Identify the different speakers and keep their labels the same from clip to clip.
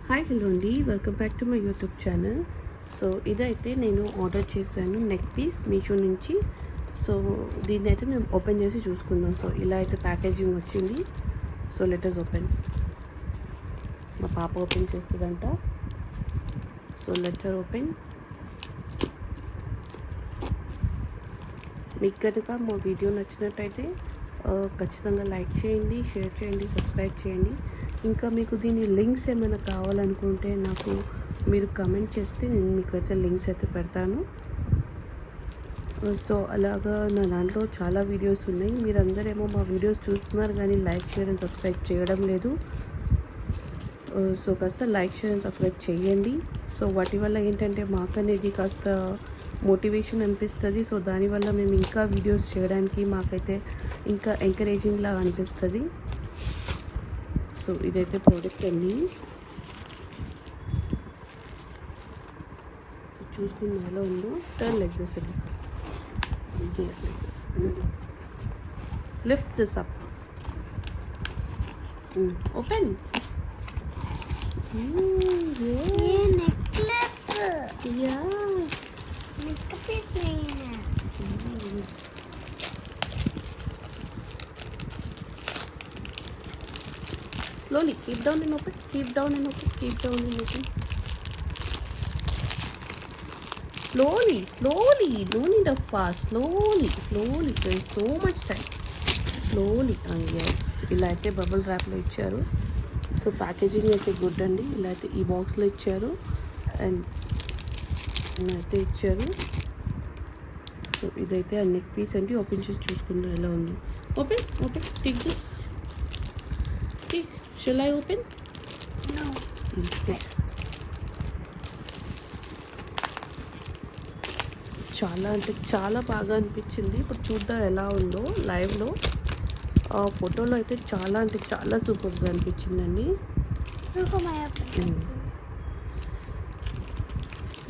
Speaker 1: Hi hello అండి, welcome back to my YouTube channel. So ఇదైతే నేను ఆర్డర్ చేశాను నెక్ పీస్ మీషో నుంచి. సో దీన్ని అయితే మేము ఓపెన్ చేసి చూసుకుందాం. సో ఇలా అయితే ప్యాకేజింగ్ వచ్చింది. So let us open. మా పాప ఓపెన్ చేస్తుందంట. So let her open. మీకు కనుక మా వీడియో నచ్చినట్టయితే ఖచ్చితంగా లైక్ చేయండి, షేర్ చేయండి, సబ్స్క్రైబ్ చేయండి. ఇంకా మీకు దీని లింక్స్ ఏమైనా కావాలనుకుంటే నాకు మీరు కమెంట్ చేస్తే నేను మీకు అయితే లింక్స్ అయితే పెడతాను. సో అలాగా నా దాంట్లో చాలా వీడియోస్ ఉన్నాయి. మీరందరేమో మా వీడియోస్ చూస్తున్నారు కానీ లైక్ చేయడం సబ్స్క్రైబ్ చేయడం లేదు. సో కాస్త లైక్ షేర్ అండ్ సబ్స్క్రైబ్ చేయండి. సో వాటి వల్ల ఏంటంటే మాకనేది కాస్త మోటివేషన్ అనిపిస్తుంది. సో దానివల్ల మేము ఇంకా వీడియోస్ చేయడానికి మాకైతే ఇంకా ఎంకరేజింగ్ లాగా అనిపిస్తుంది. సో ఇదైతే ప్రోడక్ట్ అండి. చూసుకున్న ఎలా ఉందో టర్న్ లైక్ దిస్ అండి. Lift this up. Open. Slowly, keep down and open, keep down and open, keep down and open. Slowly, no need of fast, slowly, there is so much time. Slowly, yes. ఇలా అయితే bubble ర్యాప్లో ఇచ్చారు. So packaging అయితే good అండి. ఇలా అయితే ఈ బాక్స్లో ఇచ్చారు అండ్ అయితే ఇచ్చారు. సో ఇదైతే ఆ నెక్ పీస్ అండి. ఓపెన్ చేసి చూసుకుందాం ఎలా ఉందో. Open take this. Shall I open?
Speaker 2: No.
Speaker 1: Okay. చాలా అంటే చాలా బాగా అనిపించింది. ఇప్పుడు చూద్దాం ఎలా ఉందో లైవ్లో. ఫోటోలో అయితే చాలా అంటే చాలా సూపర్గా అనిపించిందండి.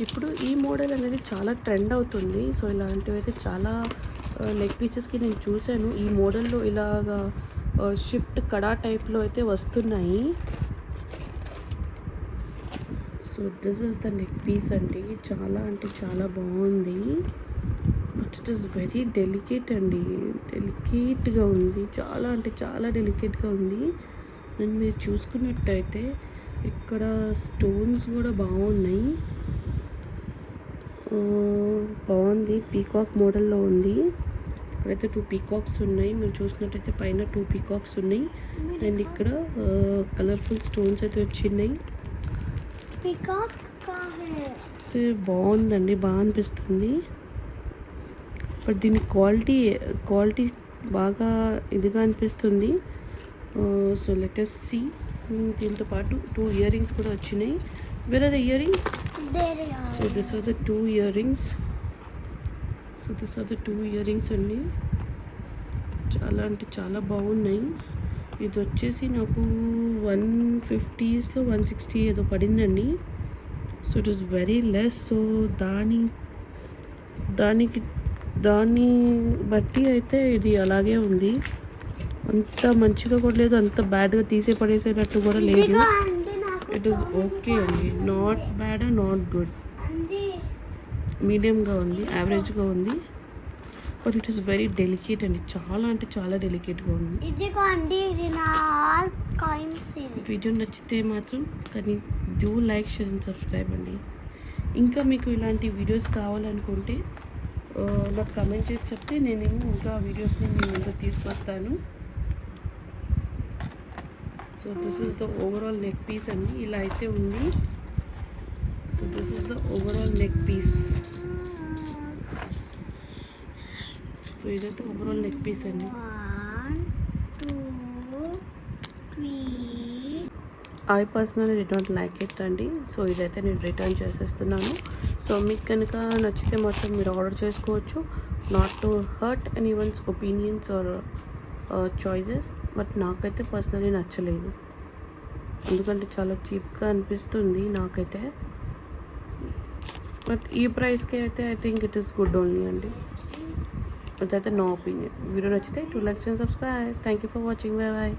Speaker 1: ఇప్పుడు ఈ మోడల్ అనేది చాలా ట్రెండ్ అవుతుంది. సో ఇలాంటివి అయితే చాలా నెక్ పీసెస్కి నేను చూశాను. ఈ మోడల్లో ఇలాగా షిఫ్ట్ కడా టైప్లో అయితే వస్తున్నాయి. So this is the neck piece అండి. చాలా అంటే చాలా బాగుంది. But it is very delicate అండి. డెలికేట్గా ఉంది. చాలా అంటే చాలా డెలికేట్గా ఉంది. అండ్ మీరు చూసుకున్నట్టయితే ఇక్కడ స్టోన్స్ కూడా బాగున్నాయి. బాగుంది. పీకాక్ మోడల్లో ఉంది. ఇక్కడైతే 2 పీకాక్స్ ఉన్నాయి. మీరు చూసినట్టయితే పైన 2 పీకాక్స్ ఉన్నాయి. అండ్ ఇక్కడ కలర్ఫుల్ స్టోన్స్ అయితే వచ్చినాయి. బాగుందండి, బాగా అనిపిస్తుంది. బట్ దీని క్వాలిటీ బాగా ఇదిగా అనిపిస్తుంది. So let us see. దీంతో పాటు 2 ఇయర్ రింగ్స్ కూడా వచ్చినాయి. Where are the earrings? So this are the 2 earrings. So this are the 2 earrings అండి. చాలా అంటే చాలా బాగున్నాయి. ఇది వచ్చేసి నాకు 150s 160 ఏదో పడిందండి. So it is very less. So దాన్ని బట్టి అయితే ఇది అలాగే ఉంది. అంత మంచిగా కూడా లేదు, అంత బ్యాడ్గా పడేసేటట్టు కూడా లేదు. ఇట్ ఈస్ ఓకే అండి. Not bad and not good, మీడియంగా ఉంది, యావరేజ్గా ఉంది. But it is very delicate అండి. చాలా అంటే చాలా డెలికేట్గా ఉంది. వీడియో నచ్చితే మాత్రం కానీ do like share and subscribe అండి. ఇంకా మీకు ఇలాంటి వీడియోస్ కావాలనుకుంటే నాకు కమెంట్ చేసి చెప్తే నేనేమో ఇంకా వీడియోస్ని మీ ముందు తీసుకొస్తాను. So this is the overall neck piece అండి. ఇలా అయితే ఉంది. So this is the overall neck piece. So ఇదైతే ఓవరాల్ నెక్ పీస్ అండి.
Speaker 2: 1 2 3.
Speaker 1: I personally do not like it అండి. సో ఇదైతే నేను రిటర్న్ చేసేస్తున్నాను. సో మీకు కనుక నచ్చితే మాత్రం మీరు ఆర్డర్ చేసుకోవచ్చు. Not to hurt anyone's opinions or choices. But నాకైతే పర్సనల్లీ నచ్చలేదు. ఎందుకంటే చాలా చీప్గా అనిపిస్తుంది నాకైతే. బట్ ఈ ప్రైస్కి అయితే I think it is good only అండి. అదైతే నా ఒపీనియన్. వీడియో నచ్చితే 2 likes and subscribe. Thank you for watching. Bye bye.